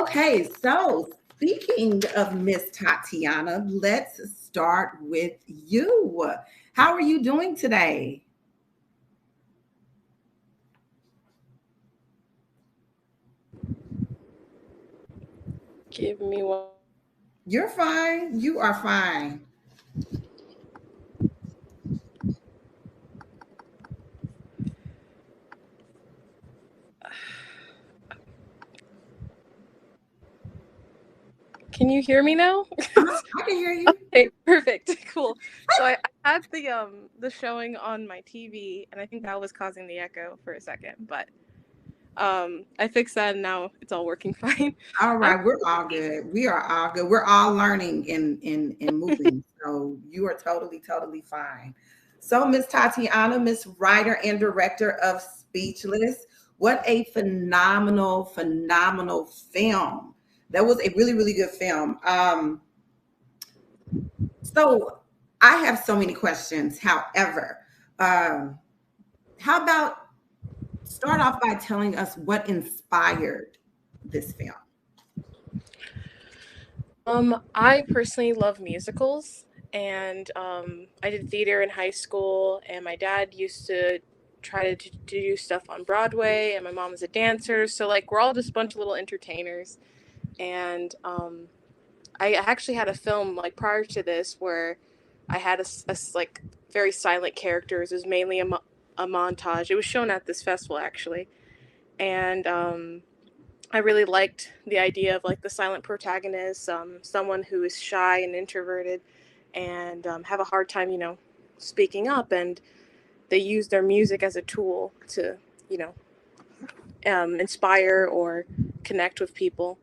Okay, so speaking of Miss Tatiana, let's start with you. How are you doing today? Give me one. You're fine. You are fine. Can you hear me now? I can hear you. Okay, perfect. Cool. So I had the showing on my TV, and I think that was causing the echo for a second, but I fixed that and now it's all working fine. All I'm right, we're all good. We are all good. We're all learning in moving. So you are totally fine. So Miss Tatiana, Miss writer and director of Speechless, what a phenomenal film. That was a really good film. So I have so many questions. However, um, how about start off by telling us what inspired this film? I personally love musicals, and I did theater in high school, and my dad used to try to do stuff on Broadway, and my mom was a dancer, so like we're all just a bunch of little entertainers. And I actually had a film like prior to this where I had like very silent characters. It was mainly a montage. It was shown at this festival actually, and I really liked the idea of like the silent protagonist, someone who is shy and introverted, and have a hard time, speaking up, and they use their music as a tool to, you know, inspire or connect with people.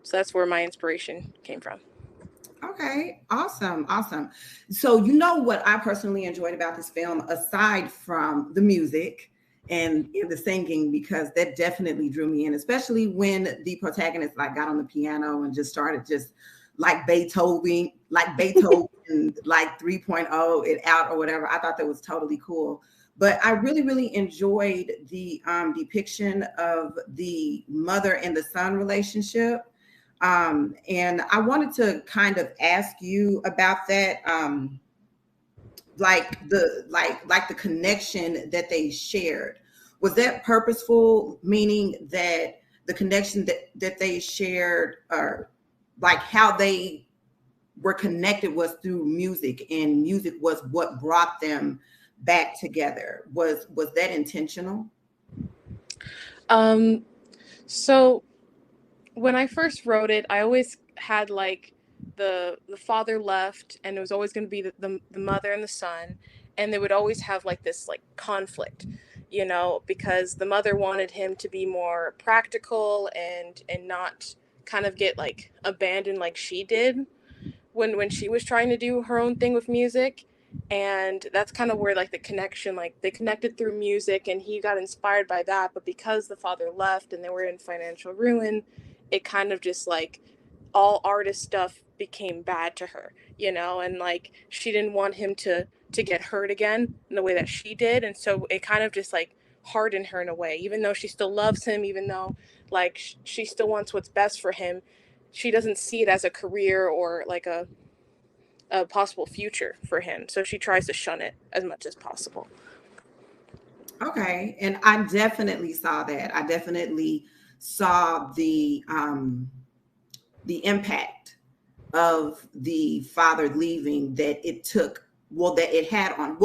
So that's where my inspiration came from. Okay, awesome. So, you know what I personally enjoyed about this film, aside from the music and the singing, because that definitely drew me in, especially when the protagonist like got on the piano and just started just like Beethoven, like 3.0 it out or whatever. I thought that was totally cool. But I really enjoyed the depiction of the mother and the son relationship, and I wanted to kind of ask you about that, like the connection that they shared. Was that purposeful, meaning that the connection that they shared, or like how they were connected was through music, and music was what brought them back together? Was that intentional? Um, so when I first wrote it, I always had like the father left, and it was always going to be the mother and the son, and they would always have like this like conflict, because the mother wanted him to be more practical and not kind of get like abandoned like she did when she was trying to do her own thing with music. And that's kind of where like the connection, like they connected through music and he got inspired by that, but because the father left and they were in financial ruin, it kind of just like all artist stuff became bad to her, and like she didn't want him to get hurt again in the way that she did. And so it kind of just like hardened her in a way, even though she still loves him, even though like she still wants what's best for him. She doesn't see it as a career or like a possible future for him. So she tries to shun it as much as possible. Okay, and I definitely saw that. I definitely saw the impact of the father leaving, that it took, that it had on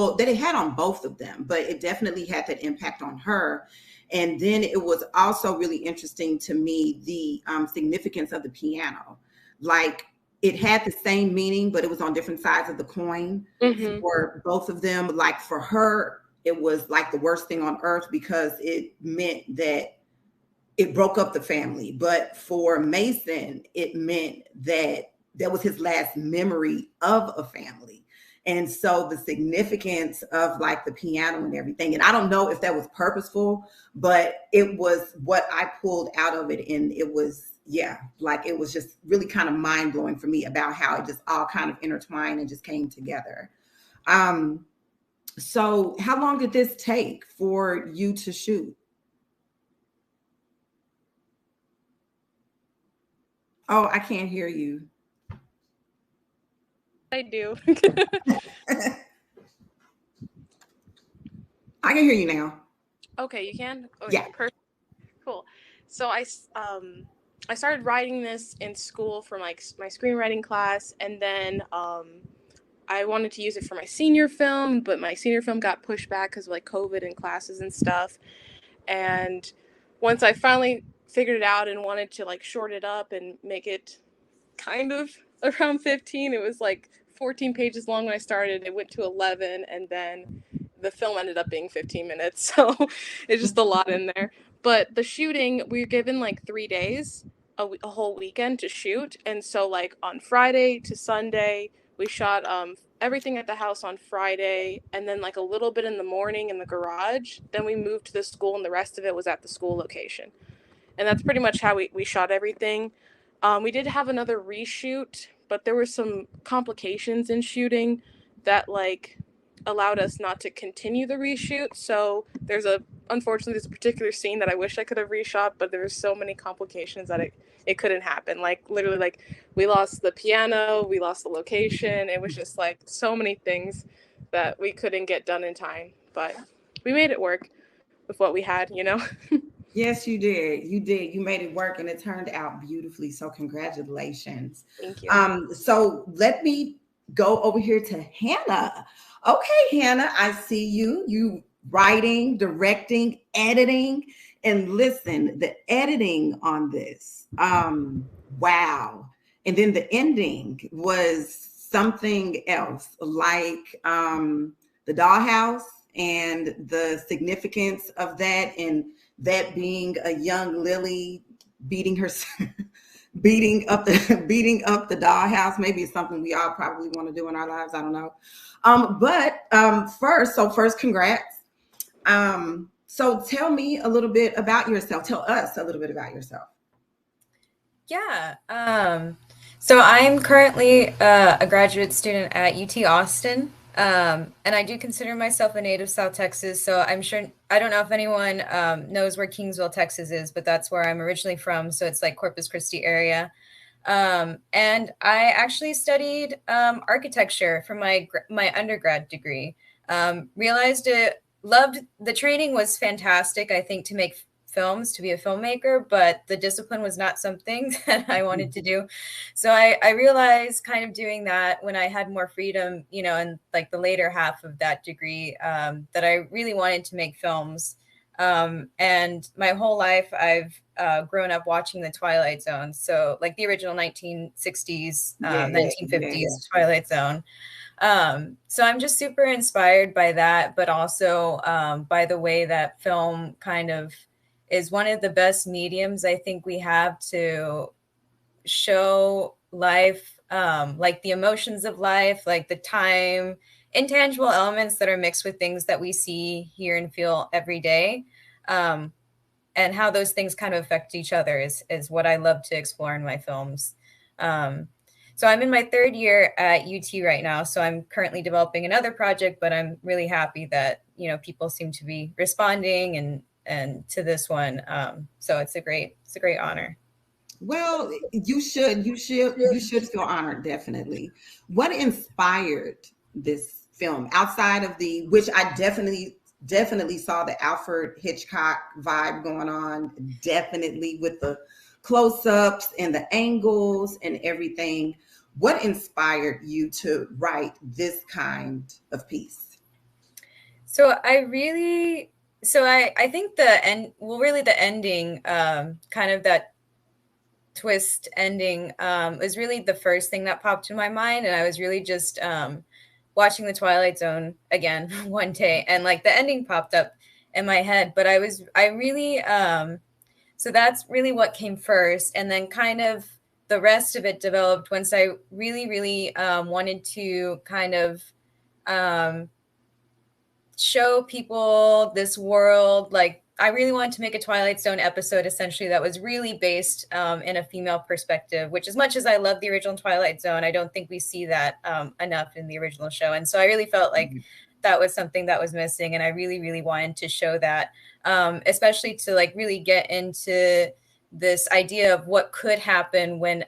both of them, but it definitely had that impact on her. And then it was also really interesting to me, the significance of the piano. Like, it had the same meaning, but it was on different sides of the coin Mm-hmm. for both of them. Like, for her, it was like the worst thing on earth because it meant that it broke up the family. But for Mason, it meant that that was his last memory of a family. And so the significance of like the piano and everything, and I don't know if that was purposeful, but it was what I pulled out of it. And it was, yeah, like it was just really kind of mind blowing for me about how it just all kind of intertwined and just came together. Um, so how long did this take for you to shoot? Oh, I can't hear you. I do. I can hear you now. Okay, you can? Okay, Yeah. perfect. Cool. So I started writing this in school for my screenwriting class, and then I wanted to use it for my senior film, but my senior film got pushed back because of like COVID and classes and stuff. And once I finally figured it out and wanted to like short it up and make it kind of around 15, it was like 14 pages long when I started. It went to 11, and then the film ended up being 15 minutes. So it's just a lot in there. But the shooting, we were given like 3 days, a whole weekend to shoot. And so, like, on Friday to Sunday, we shot everything at the house on Friday, and then like a little bit in the morning in the garage. Then we moved to the school, and the rest of it was at the school location. And that's pretty much how we shot everything. We did have another reshoot, but there were some complications in shooting that like allowed us not to continue the reshoot. So unfortunately there's a particular scene that I wish I could have reshot, but there were so many complications that it couldn't happen. Like literally, like we lost the piano, we lost the location. It was just like so many things that we couldn't get done in time, but we made it work with what we had. Yes, you did. You did. You made it work and it turned out beautifully. So congratulations. Thank you. So let me go over here to Hannah. Okay, Hannah, I see you. You writing, directing, editing, and listen, the editing on this. Wow. And then the ending was something else, like the dollhouse and the significance of that, and that being a young Lily beating her beating up the dollhouse. Maybe it's something we all probably want to do in our lives. I don't know. But first, congrats. So tell me a little bit about yourself. Tell us a little bit about yourself. Yeah. So I'm currently a graduate student at UT Austin. And I do consider myself a native South Texas. So I'm sure, I don't know if anyone knows where Kingsville, Texas is, but that's where I'm originally from. So it's like Corpus Christi area. And I actually studied architecture for my undergrad degree. Realized it, loved the training was fantastic, I think, to make films, to be a filmmaker, but the discipline was not something that I wanted to do. So I realized kind of doing that when I had more freedom, in like the later half of that degree, that I really wanted to make films. And my whole life I've grown up watching the Twilight Zone. So like the original 1960s, Yeah, 1950s Twilight Zone. So I'm just super inspired by that, but also by the way that film kind of is one of the best mediums I think we have to show life, like the emotions of life, like the time, intangible elements that are mixed with things that we see, hear, and feel every day. Um, and how those things kind of affect each other is what I love to explore in my films. Um, so I'm in my third year at UT right now. So I'm currently developing another project, but I'm really happy that, people seem to be responding and to this one. So it's a great honor. Well, you should feel honored, definitely. What inspired this film outside of the, which I definitely saw the Alfred Hitchcock vibe going on, definitely with the close-ups and the angles and everything. What inspired you to write this kind of piece? So I think the end, well, really the ending, kind of that twist ending, was really the first thing that popped in my mind. And I was really just watching the Twilight Zone again one day, and like the ending popped up in my head. But I really, so that's really what came first. And then kind of the rest of it developed once I really, really wanted to kind of um, show people this world. Like I really wanted to make a Twilight Zone episode essentially that was really based in a female perspective, which as much as I love the original Twilight Zone, I don't think we see that enough in the original show. And so I really felt like that was something that was missing. And I really, really wanted to show that, especially to like really get into this idea of what could happen when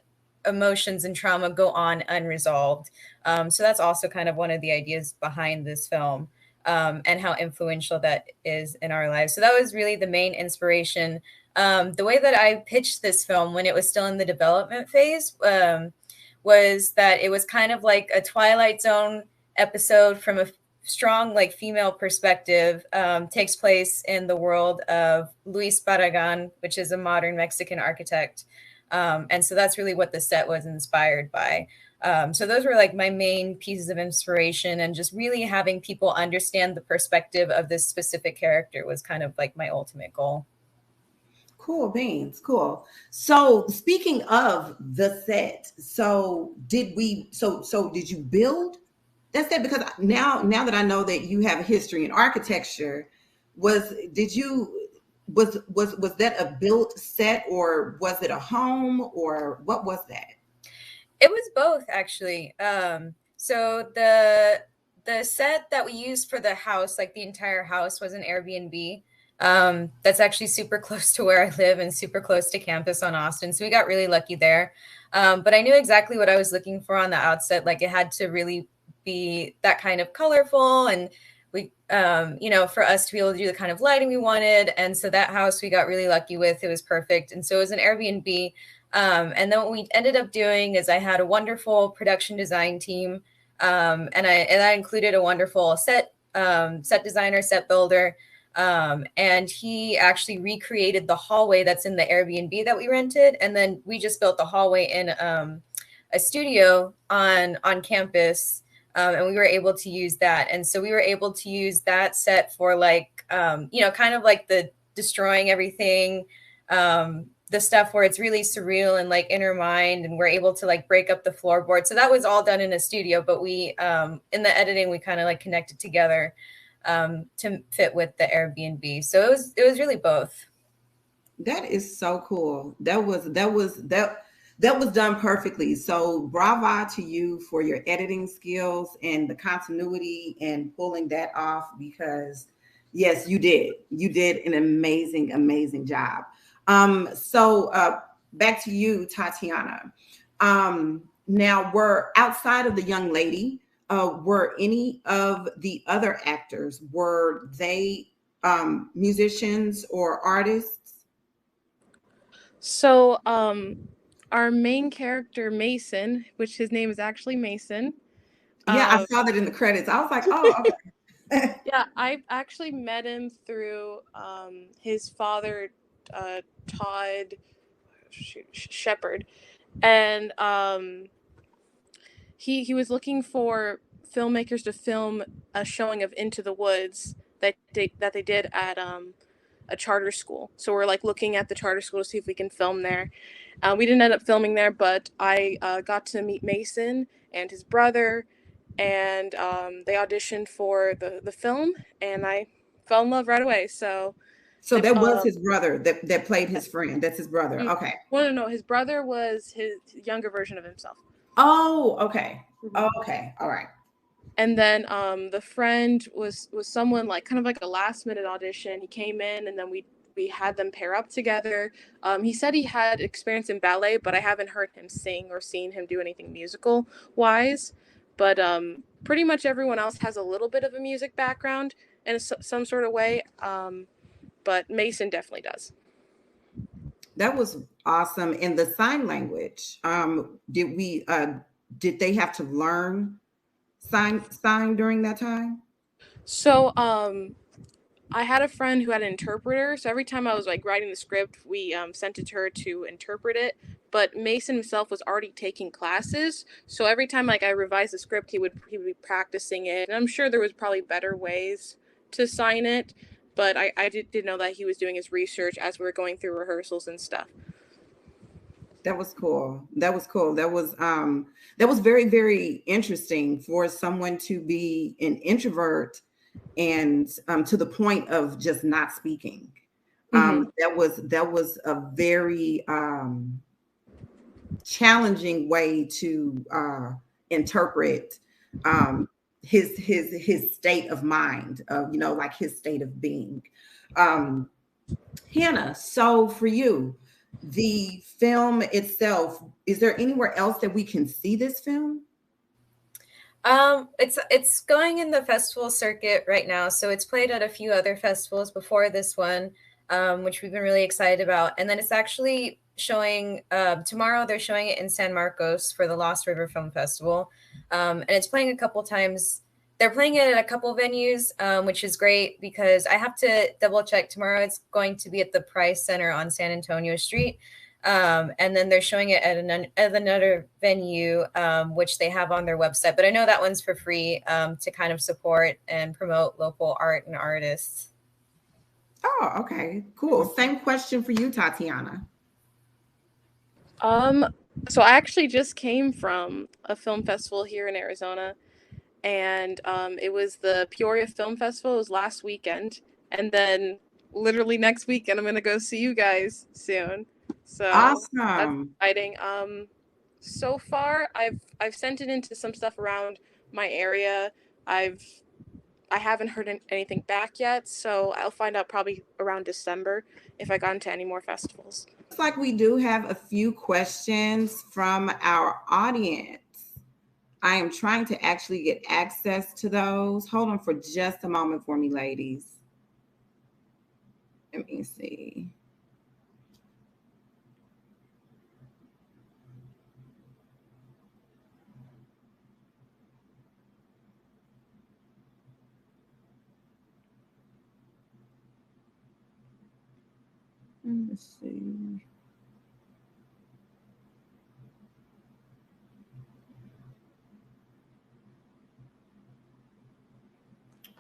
emotions and trauma go on unresolved. So that's also kind of one of the ideas behind this film, and how influential that is in our lives. So that was really the main inspiration. The way that I pitched this film when it was still in the development phase was that it was kind of like a Twilight Zone episode from a strong like female perspective. Takes place in the world of Luis Barragan, which is a modern Mexican architect. And so that's really what the set was inspired by. So those were like my main pieces of inspiration, and just really having people understand the perspective of this specific character was kind of like my ultimate goal. Cool beans, cool. So speaking of the set, so did you build that set? Because now that I know that you have a history in architecture, was that a built set, or was it a home, or what was that? It was both, actually. So the set that we used for the house, like the entire house, was an Airbnb. That's actually super close to where I live and super close to campus on Austin. So we got really lucky there. But I knew exactly what I was looking for on the outset. Like, it had to really be that kind of colorful, and we, for us to be able to do the kind of lighting we wanted. And so that house we got really lucky with. It was perfect. And so it was an Airbnb. And then what we ended up doing is I had a wonderful production design team. And I included a wonderful set designer, set builder. And he actually recreated the hallway that's in the Airbnb that we rented. And then we just built the hallway in a studio on campus. And we were able to use that. And so we were able to use that set for like, kind of like the destroying everything, the stuff where it's really surreal and like inner mind, and we're able to like break up the floorboard. So that was all done in a studio, but we, in the editing, we kind of like connected together to fit with the Airbnb. So it was really both. That is so cool. That was done perfectly. So bravo to you for your editing skills and the continuity and pulling that off, because yes, you did an amazing job. So back to you, Tatiana. Now, were outside of the young lady, were any of the other actors, were they musicians or artists? So our main character Mason, which his name is actually Mason. Yeah, I saw that in the credits. I was like, oh, okay. Yeah, I actually met him through his father, Todd Shepard, and he was looking for filmmakers to film a showing of Into the Woods that they did at a charter school. So we're like looking at the charter school to see if we can film there. We didn't end up filming there, but I got to meet Mason and his brother, and they auditioned for the film, and I fell in love right away. So That was his brother that played his friend. That's his brother. Okay. Well, no, his brother was his younger version of himself. Oh, okay. Okay. All right. And then the friend was someone like kind of like a last minute audition. He came in, and then we had them pair up together. He said he had experience in ballet, but I haven't heard him sing or seen him do anything musical wise. But pretty much everyone else has a little bit of a music background in some sort of way. But Mason definitely does. That was awesome. In the sign language, did they have to learn sign during that time? So I had a friend who had an interpreter, so every time I was like writing the script, we sent it to her to interpret it. But Mason himself was already taking classes, so every time like I revised the script, he would be practicing it. And I'm sure there was probably better ways to sign it, but I did know that he was doing his research as we were going through rehearsals and stuff. That was cool. That was very, very interesting for someone to be an introvert and to the point of just not speaking. That was a very challenging way to interpret his state of mind, like his state of being. Hannah, so for you, the film itself, is there anywhere else that we can see this film? It's going in the festival circuit right now, so it's played at a few other festivals before this one, which we've been really excited about. And then it's actually showing tomorrow. They're showing it in San Marcos for the Lost River Film Festival, and it's playing a couple times. They're playing it at a couple venues, which is great because I have to double check. Tomorrow it's going to be at the Price Center on San Antonio Street. And then they're showing it at another venue, which they have on their website. But I know that one's for free to kind of support and promote local art and artists. Oh, okay, cool. Same question for you, Tatiana. So I actually just came from a film festival here in Arizona, and it was the Peoria Film Festival. It was last weekend, and then literally next weekend I'm gonna go see you guys soon. So that's Awesome. exciting. So far I've sent it into some stuff around my area. I haven't heard anything back yet, so I'll find out probably around December if I got into any more festivals. Looks like we do have a few questions from our audience. I am trying to actually get access to those. Hold on for just a moment for me, ladies. Let me see. Let's see.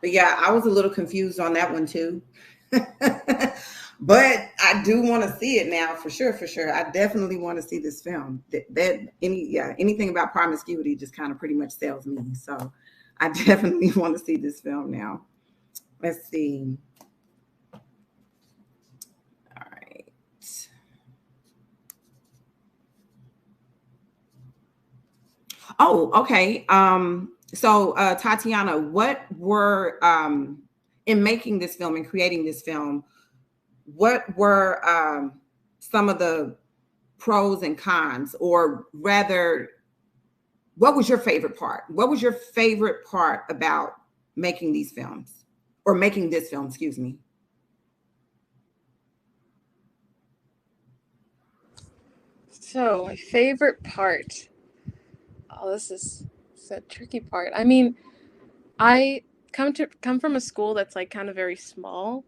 But yeah, I was a little confused on that one too. But I do want to see it now for sure, for sure. I definitely want to see this film. Anything about promiscuity just kind of pretty much sells me. So I definitely want to see this film now. Let's see. All right. Oh, okay. So Tatiana, what were in making this film and creating this film, what were some of the pros and cons, or rather, what was your favorite part? What was your favorite part about making these films, or making this film, excuse me? So my favorite part. Oh, this is a tricky part. I mean, I come from a school that's like kind of very small,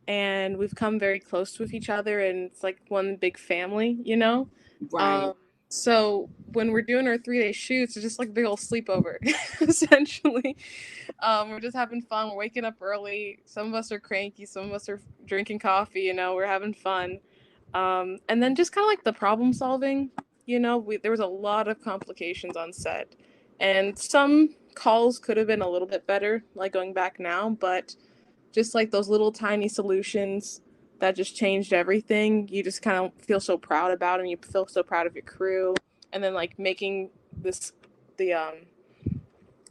and we've come very close with each other, and it's like one big family, you know. Right. So when we're doing our 3-day shoots, it's just like a big old sleepover, essentially. We're just having fun. We're waking up early. Some of us are cranky. Some of us are drinking coffee. You know, we're having fun. And then just kind of like the problem solving. You know, there was a lot of complications on set, and some calls could have been a little bit better, like going back now, but just like those little tiny solutions that just changed everything. You just kind of feel so proud about, and you feel so proud of your crew. And then like making this, the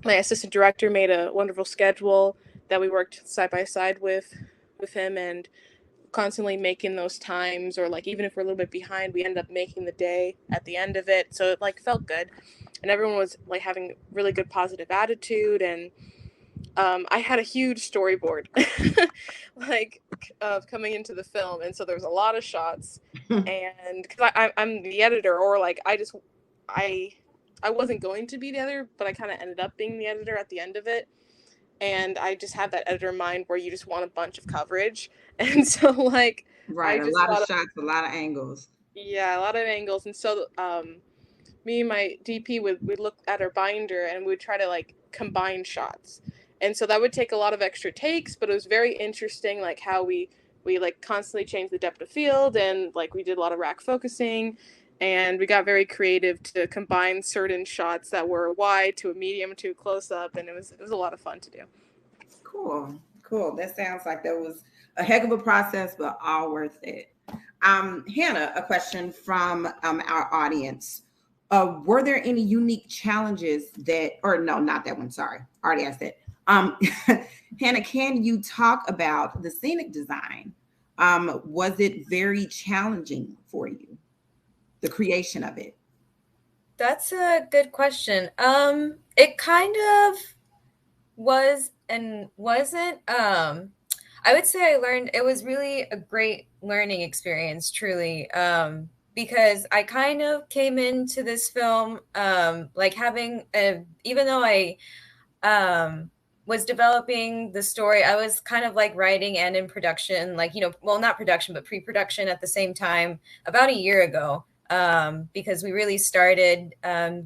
my assistant director made a wonderful schedule that we worked side by side with him, and constantly making those times, or like even if we're a little bit behind, we end up making the day at the end of it. So it like felt good, and everyone was like having really good positive attitude. And I had a huge storyboard, like coming into the film, and so there was a lot of shots. And because I'm the editor, or like I I wasn't going to be the editor, but I kind of ended up being the editor at the end of it. And I just have that editor mind where you just want a bunch of coverage, and so like I Right. A just lot of thought, shots, a lot of angles. yeah, a lot of angles. And so me and my DP would look at our binder, and we would try to like combine shots. And so that would take a lot of extra takes, but it was very interesting, like how we like constantly changed the depth of field, and like we did a lot of rack focusing, and we got very creative to combine certain shots that were wide to a medium to a close up, and it was a lot of fun to do. Cool. Cool. That sounds like that was a heck of a process, but all worth it. Hannah, a question from our audience. Were there any unique challenges that, or no, not that one, sorry, already asked it. Hannah, can you talk about the scenic design Was it very challenging for you, the creation of it? That's a good question. It kind of was and wasn't. I would say I learned it was really a great learning experience, truly. Because I kind of came into this film like having a, even though I was developing the story, I was kind of like writing and in production, like, you know, well, not production, but pre-production at the same time about a year ago. Because we really started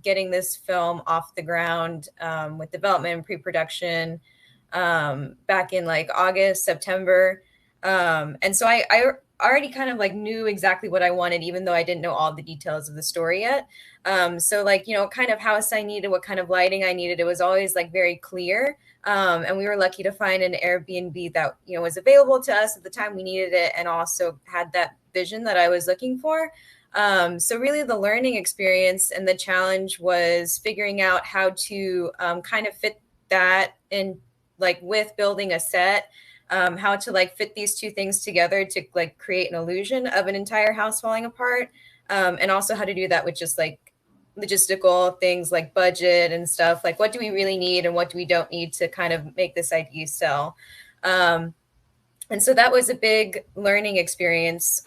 getting this film off the ground with development and pre-production back in like August, September. And so I already kind of like knew exactly what I wanted, even though I didn't know all the details of the story yet. So like, you know, kind of house I needed, what kind of lighting I needed, it was always like very clear. And we were lucky to find an Airbnb that, you know, was available to us at the time we needed it and also had that vision that I was looking for. So really the learning experience and the challenge was figuring out how to kind of fit that in, like with building a set, how to like fit these two things together to like create an illusion of an entire house falling apart. And also how to do that with just like logistical things like budget and stuff, like what do we really need and what do we don't need to kind of make this idea sell. And so that was a big learning experience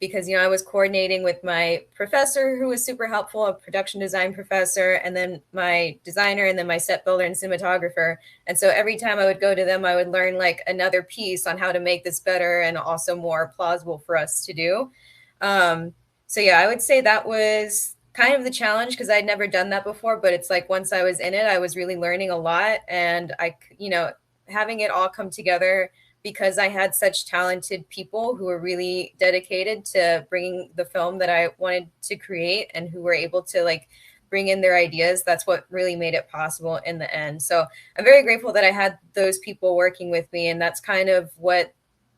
because, you know, I was coordinating with my professor who was super helpful, a production design professor, and then my designer, and then my set builder and cinematographer. And so every time I would go to them, I would learn like another piece on how to make this better and also more plausible for us to do. So yeah, I would say that was kind of the challenge because I'd never done that before, but it's like once I was in it, I was really learning a lot, and you know, having it all come together because I had such talented people who were really dedicated to bringing the film that I wanted to create and who were able to like bring in their ideas. That's what really made it possible in the end. So I'm very grateful that I had those people working with me. And that's kind of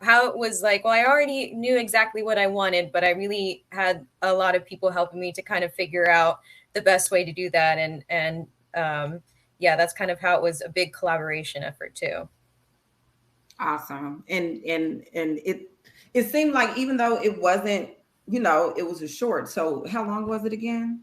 how it was like, well, I already knew exactly what I wanted, but I really had a lot of people helping me to kind of figure out the best way to do that. And yeah, that's kind of how it was a big collaboration effort too. Awesome. And it seemed like even though it wasn't, you know, it was a short. So how long was it again?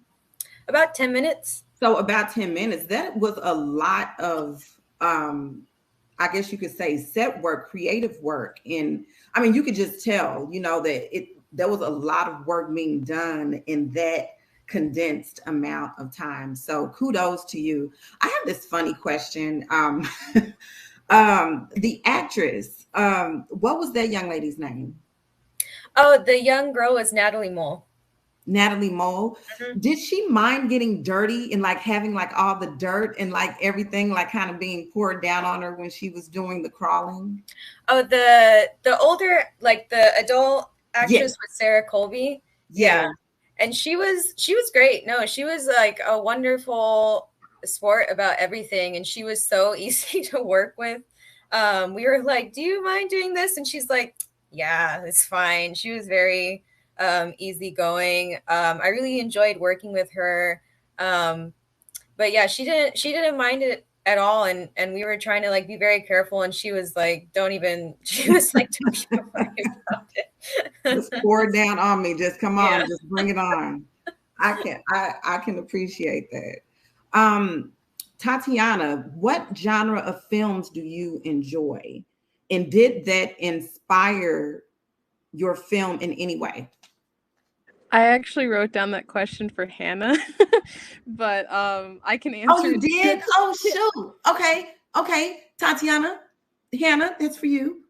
About 10 minutes. So about 10 minutes. That was a lot of I guess you could say set work, creative work. And I mean, you could just tell, you know, that there was a lot of work being done in that condensed amount of time. So kudos to you. I have this funny question. The actress, what was that young lady's name? Oh, the young girl was Natalie Mole. Natalie Mole. Mm-hmm. Did she mind getting dirty and like having like all the dirt and like everything like kind of being poured down on her when she was doing the crawling? Oh, the older, like the adult actress Yes. was Sarah Colby. Yeah. And she was great. No, she was like a wonderful sport about everything, and she was so easy to work with. We were like, do you mind doing this? And she's like, yeah, it's fine. She was very easygoing. I really enjoyed working with her. But yeah, she didn't mind it at all, and we were trying to like be very careful, and she was like, she was like, don't even worry about it. Just pour it down on me. Just come on, Yeah. just bring it on. I can appreciate that. Tatiana, what genre of films do you enjoy? And did that inspire your film in any way? I actually wrote down that question for Hannah, but I can Oh, answer you it. did? Oh, shoot. Okay. Okay. Tatiana, Hannah, that's for you.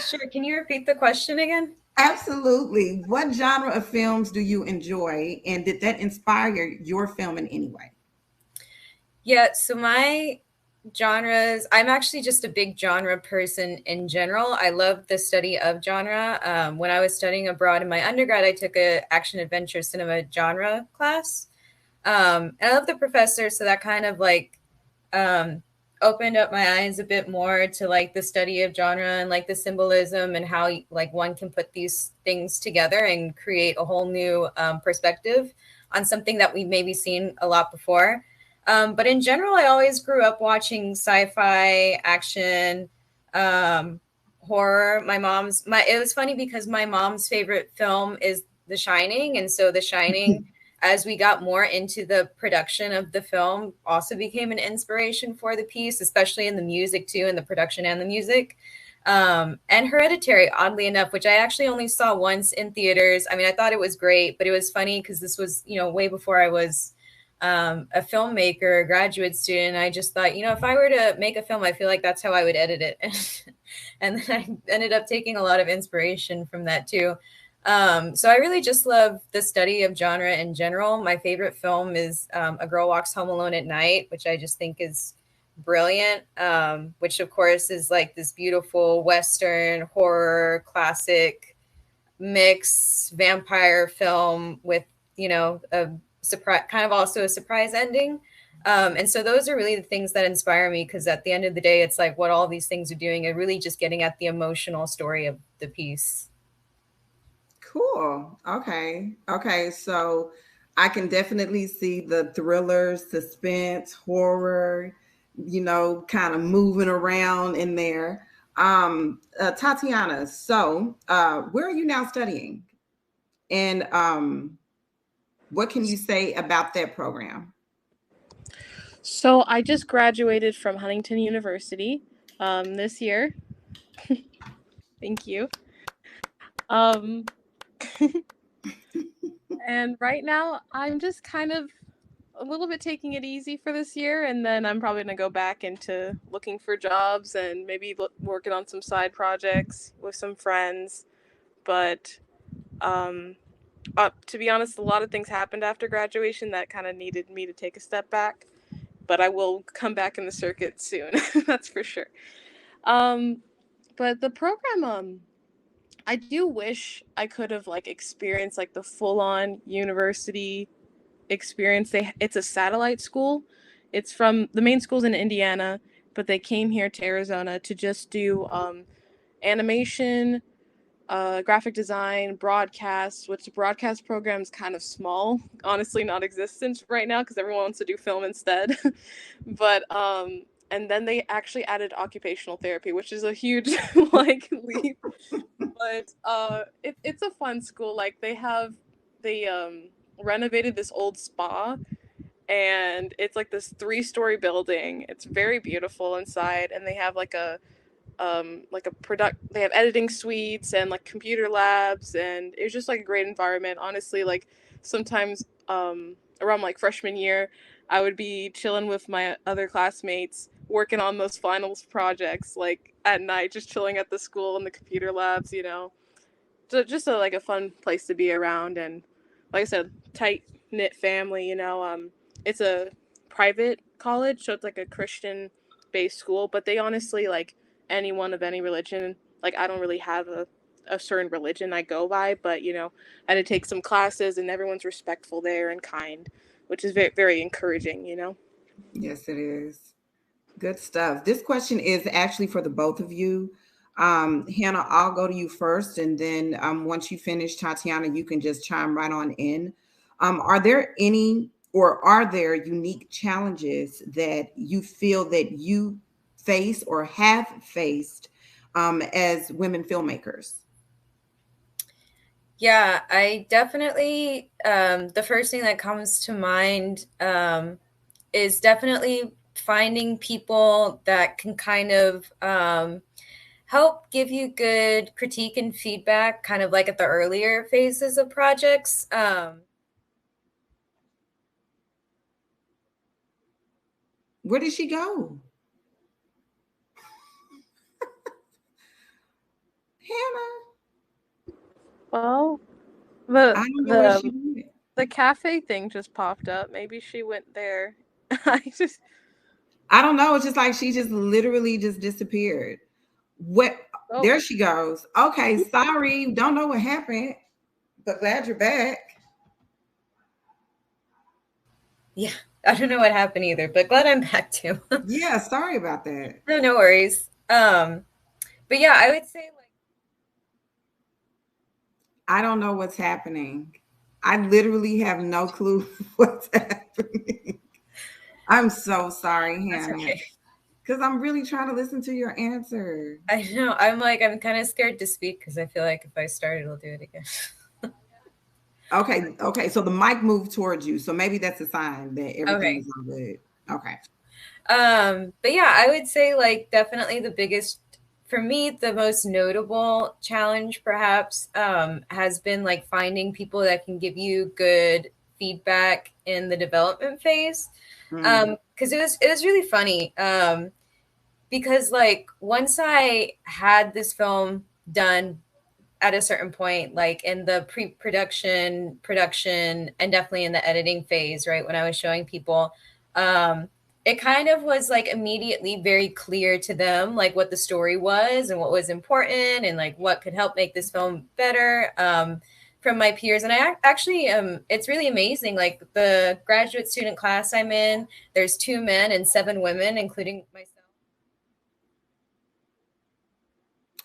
Sure. Can you repeat the question again? Absolutely. What genre of films do you enjoy? And did that inspire your film in any way? Yeah, so my genres, I'm actually just a big genre person in general. I love the study of genre. When I was studying abroad in my undergrad, I took a action adventure cinema genre class. And I love the professor, so that kind of like um, opened up my eyes a bit more to like the study of genre and like the symbolism and how like one can put these things together and create a whole new perspective on something that we've maybe seen a lot before. But in general, I always grew up watching sci-fi, action, horror. It was funny because my mom's favorite film is The Shining. And so The Shining, as we got more into the production of the film, also became an inspiration for the piece, especially in the music too, in the production and the music. And Hereditary, oddly enough, which I actually only saw once in theaters. I mean, I thought it was great, but it was funny because this was, way before I was a filmmaker, a graduate student. I just thought, if I were to make a film, I feel like that's how I would edit it. And then I ended up taking a lot of inspiration from that too. So I really just love the study of genre in general. My favorite film is A Girl Walks Home Alone at Night, which I just think is brilliant, which of course is like this beautiful Western horror classic mix vampire film with, a surprise, kind of also a surprise ending. And so those are really the things that inspire me, because at the end of the day, it's like what all these things are doing are really just getting at the emotional story of the piece. Cool. Okay. Okay. So I can definitely see the thriller, suspense, horror, kind of moving around in there. Tatiana, so where are you now studying? And what can you say about that program? So I just graduated from Huntington University this year. Thank you. Um, and right now I'm just kind of a little bit taking it easy for this year, and then I'm probably going to go back into looking for jobs and maybe working on some side projects with some friends. But to be honest, a lot of things happened after graduation that kind of needed me to take a step back. But I will come back in the circuit soon. That's for sure. Um, but the program, I do wish I could have like experienced like the full on university experience. It's a satellite school. It's from the main school's in Indiana, but they came here to Arizona to just do animation, graphic design, broadcast, which the broadcast program is kind of small, honestly not existent right now because everyone wants to do film instead. But and then they actually added occupational therapy, which is a huge like leap. But it's a fun school. Like they renovated this old spa, and it's like this 3-story building. It's very beautiful inside, and they have like a product they have editing suites and like computer labs, and it was just like a great environment. Honestly, like sometimes around like freshman year I would be chilling with my other classmates working on those finals projects like at night, just chilling at the school in the computer labs, so just like a fun place to be around. And like I said, tight knit family. It's a private college, so it's like a Christian based school, but they honestly like anyone of any religion. Like I don't really have a certain religion I go by, but I had to take some classes, and everyone's respectful there and kind, which is very very encouraging. Yes, it is. Good stuff. This question is actually for the both of you. Hannah, I'll go to you first, and then once you finish, Tatiana, you can just chime right on in. Are there any, or are there unique challenges that you feel that you face or have faced as women filmmakers? Yeah, I definitely, the first thing that comes to mind is definitely finding people that can kind of help give you good critique and feedback, kind of like at the earlier phases of projects. Where did she go? Hannah? Well, I the don't know where she the went. the cafe thing just popped up. Maybe she went there. I just I don't know. It's just like she just literally just disappeared. What? oh There she goes. Okay, sorry. Don't know what happened, but glad you're back. Yeah, I don't know what happened either, but glad I'm back too. Yeah, sorry about that. No, no worries. But yeah, I would say like I don't know what's happening. I literally have no clue what's happening. I'm so sorry, That's Hannah, okay. because I'm really trying to listen to your answer. I know. I'm kind of scared to speak because I feel like if I start, it'll do it again. Okay. So the mic moved towards you, so maybe that's a sign that everything Okay. is all good. Okay. But yeah, I would say like definitely the biggest for me, the most notable challenge perhaps has been like finding people that can give you good feedback in the development phase. Mm. Because it was really funny. Because like once I had this film done at a certain point, like in the pre-production, production, and definitely in the editing phase, right? When I was showing people, it kind of was like immediately very clear to them, like what the story was and what was important and like what could help make this film better. From my peers, and I actually it's really amazing. Like the graduate student class I'm in, there's 2 men and 7 women, including myself.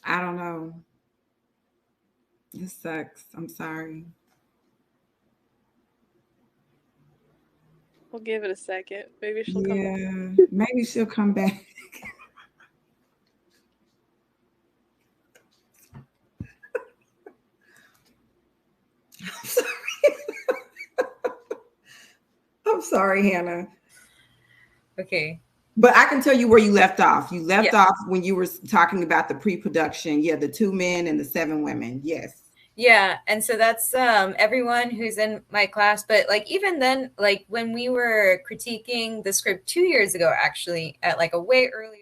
I don't know. It sucks. I'm sorry. We'll give it a second. Maybe she'll come back. Yeah, maybe she'll come back. I'm sorry. I'm sorry, Hannah. Okay. But I can tell you where you left off. You left Yeah. off when you were talking about the pre-production. Yeah, the 2 men and the 7 women. Yes. Yeah, and so that's everyone who's in my class. But like even then, like when we were critiquing the script 2 years ago, actually at like a way earlier.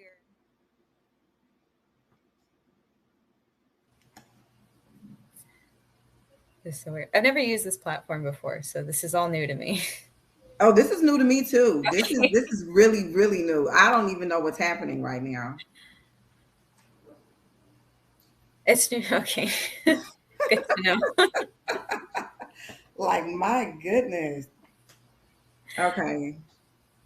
This is so weird. I've never used this platform before, so this is all new to me. Oh, this is new to me too. This is Okay. this is really, really new. I don't even know what's happening right now. It's new. Okay. Good to know. Like, my goodness. Okay.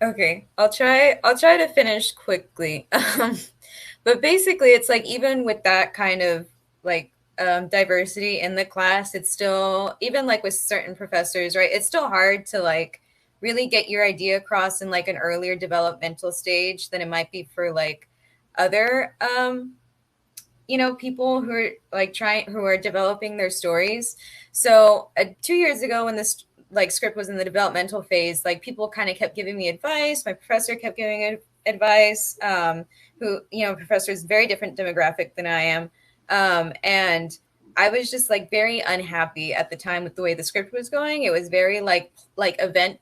Okay, I'll try to finish quickly. But basically it's like even with that kind of like diversity in the class, it's still even like with certain professors, right? It's still hard to like really get your idea across in like an earlier developmental stage than it might be for like other people who are like trying who are developing their stories. So 2 years ago when this like script was in the developmental phase, like people kind of kept giving me advice, my professor kept giving advice, who professor is very different demographic than I am, and I was just like very unhappy at the time with the way the script was going. It was very like event,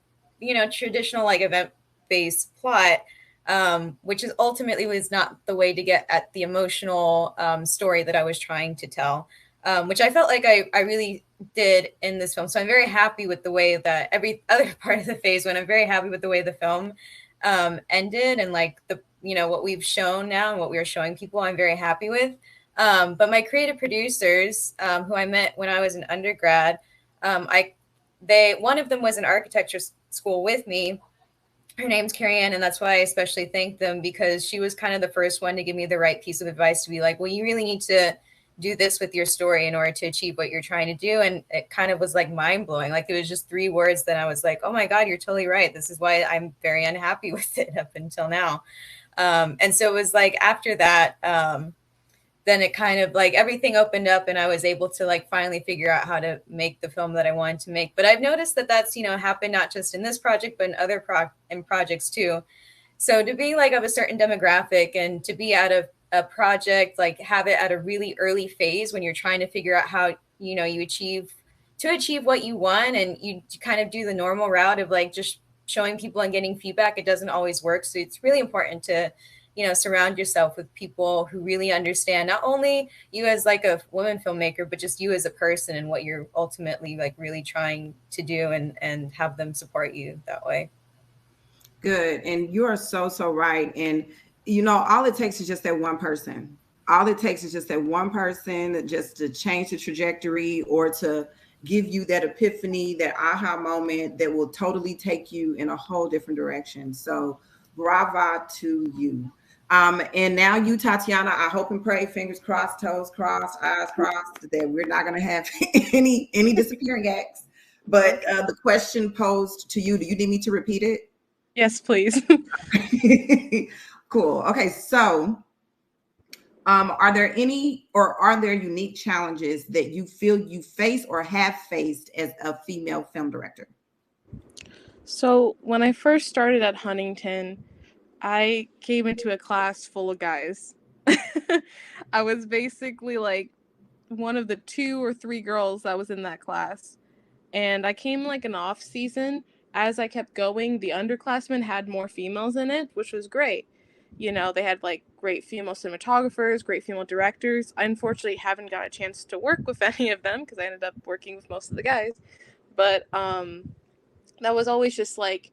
traditional like event based plot, which is ultimately was not the way to get at the emotional story that I was trying to tell, which I felt like I really did in this film. So I'm very happy with the way that every other part of the phase went. I'm very happy with the way the film ended and like the what we've shown now and what we are showing people. I'm very happy with. But my creative producers, who I met when I was an undergrad, one of them was in architecture school with me. Her name's Carrie Ann, and that's why I especially thank them because she was kind of the first one to give me the right piece of advice to be like, well, you really need to do this with your story in order to achieve what you're trying to do. And it kind of was like mind blowing. Like it was just 3 words that I was like, oh my God, you're totally right. This is why I'm very unhappy with it up until now. And so it was like after that, then it kind of like everything opened up and I was able to like finally figure out how to make the film that I wanted to make. But I've noticed that that's, happened not just in this project, but in other projects too. So to be like of a certain demographic and to be out of a project, like have it at a really early phase when you're trying to figure out how, you achieve what you want and you kind of do the normal route of like just showing people and getting feedback, it doesn't always work. So it's really important to surround yourself with people who really understand not only you as like a woman filmmaker, but just you as a person and what you're ultimately like really trying to do and have them support you that way. Good. And you are so, so right. And, all it takes is just that one person. All it takes is just that one person just to change the trajectory or to give you that epiphany, that aha moment that will totally take you in a whole different direction. So brava to you. And now you, Tatiana, I hope and pray, fingers crossed, toes crossed, eyes crossed, that we're not going to have any disappearing acts. But the question posed to you, do you need me to repeat it? Yes, please. Cool. Okay, so are there unique challenges that you feel you face or have faced as a female film director? So when I first started at Huntington, I came into a class full of guys. I was basically like one of the 2 or 3 girls that was in that class. And I came like an off season. As I kept going, the underclassmen had more females in it, which was great. You know, they had like great female cinematographers, great female directors. I unfortunately haven't got a chance to work with any of them because I ended up working with most of the guys. But that was always just kind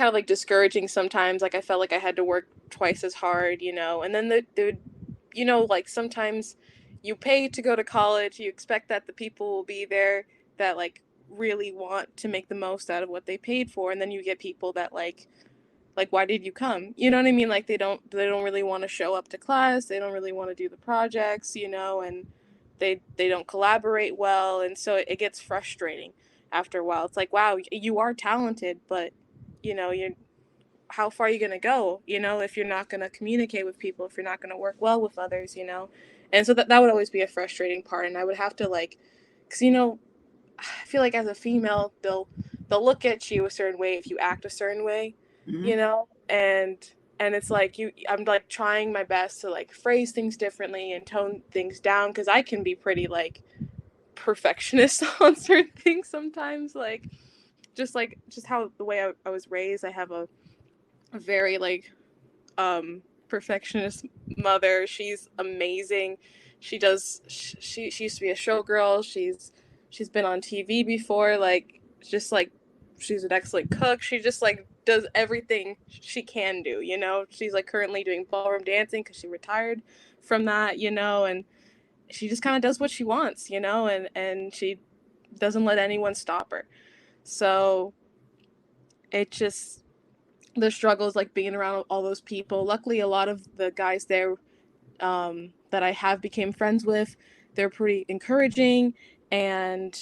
of like discouraging sometimes. Like I felt like I had to work twice as hard, you know. And then like sometimes you pay to go to college, you expect that the people will be there that like really want to make the most out of what they paid for, and then you get people that like why did you come? You know what I mean? Like they don't really want to show up to class, they don't really want to do the projects, you know, and they don't collaborate well, and so it gets frustrating after a while. It's like, wow, you are talented, but you know, you're how far are you going to go, you know, if you're not going to communicate with people, if you're not going to work well with others, you know. And so that would always be a frustrating part, and I would have to like, because you know, I feel like as a female they'll look at you a certain way if you act a certain way, Mm-hmm. you know. And it's like I'm like trying my best to like phrase things differently and tone things down, because I can be pretty like perfectionist on certain things sometimes, like just how the way I was raised. I have a very like perfectionist mother. She's amazing. She used to be a showgirl. She's been on TV before. Like just like she's an excellent cook. She just like does everything she can do, you know. She's like currently doing ballroom dancing because she retired from that, you know. And she just kind of does what she wants, you know. And she doesn't let anyone stop her. So it just the struggles like being around all those people. Luckily, a lot of the guys there that I have became friends with, they're pretty encouraging, and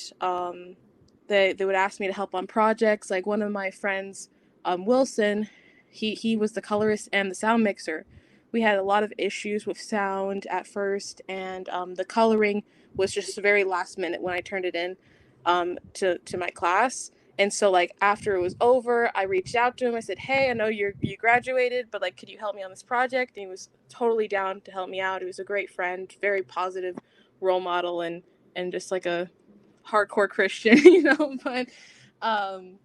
they would ask me to help on projects. Like one of my friends, Wilson, he was the colorist and the sound mixer. We had a lot of issues with sound at first, and the coloring was just very last minute when I turned it in to my class. And so like after it was over, I reached out to him. I said, "Hey, I know you graduated, but like could you help me on this project?" And he was totally down to help me out. He was a great friend, very positive role model, and just like a hardcore Christian, you know. Um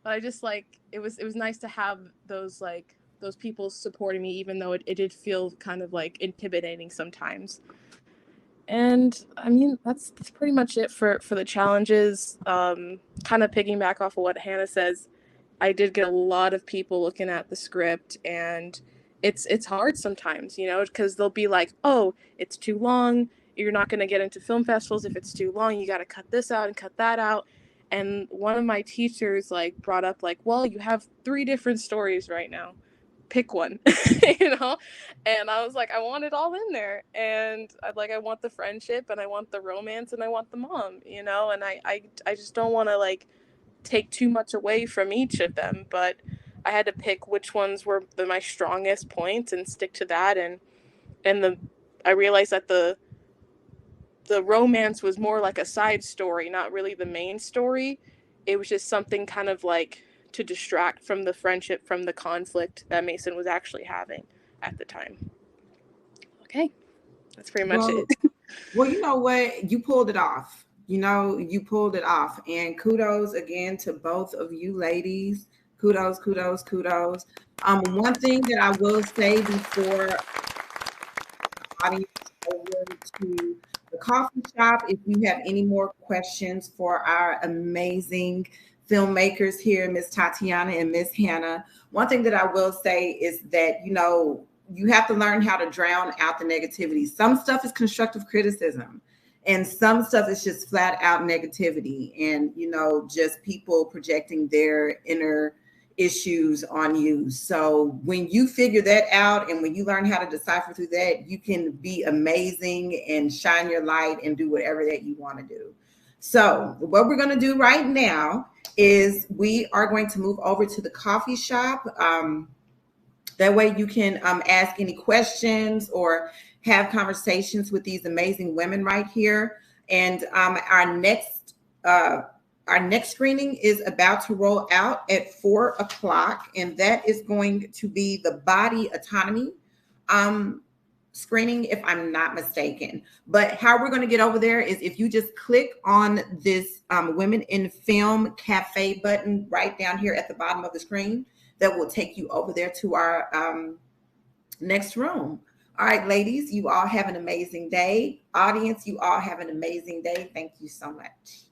but I just like it was nice to have those people supporting me, even though it did feel kind of like intimidating sometimes. And I mean that's pretty much it for the challenges. Kind of piggyback off of what Hannah says, I did get a lot of people looking at the script, and it's hard sometimes, you know, because they'll be like, "Oh, it's too long. You're not going to get into film festivals if it's too long. You got to cut this out and cut that out." And one of my teachers like brought up like, "Well, you have 3 different stories right now. Pick one." You know. And I was like, I want it all in there, and I want the friendship, and I want the romance, and I want the mom, you know. And I just don't want to like take too much away from each of them, but I had to pick which ones were my strongest points and stick to that. And I realized that the romance was more like a side story, not really the main story. It was just something kind of like to distract from the friendship, from the conflict that Mason was actually having at the time. Okay, that's pretty much Well, it. well, you know what? You pulled it off. You know, you pulled it off. And kudos again to both of you ladies. Kudos, kudos, kudos. One thing that I will say before audience over to the coffee shop, if you have any more questions for our amazing filmmakers here, Miss Tatiana and Miss Hannah, one thing that I will say is that, you know, you have to learn how to drown out the negativity. Some stuff is constructive criticism, and some stuff is just flat out negativity, and, you know, just people projecting their inner issues on you. So when you figure that out and when you learn how to decipher through that, you can be amazing and shine your light and do whatever that you want to do. So what we're going to do right now is we are going to move over to the coffee shop. That way you can ask any questions or have conversations with these amazing women right here. And our next screening is about to roll out at 4 o'clock, and that is going to be the body autonomy screening, if I'm not mistaken. But how we're going to get over there is if you just click on this Women in Film Cafe button right down here at the bottom of the screen, that will take you over there to our next room. All right, ladies, you all have an amazing day. Audience, you all have an amazing day. Thank you so much.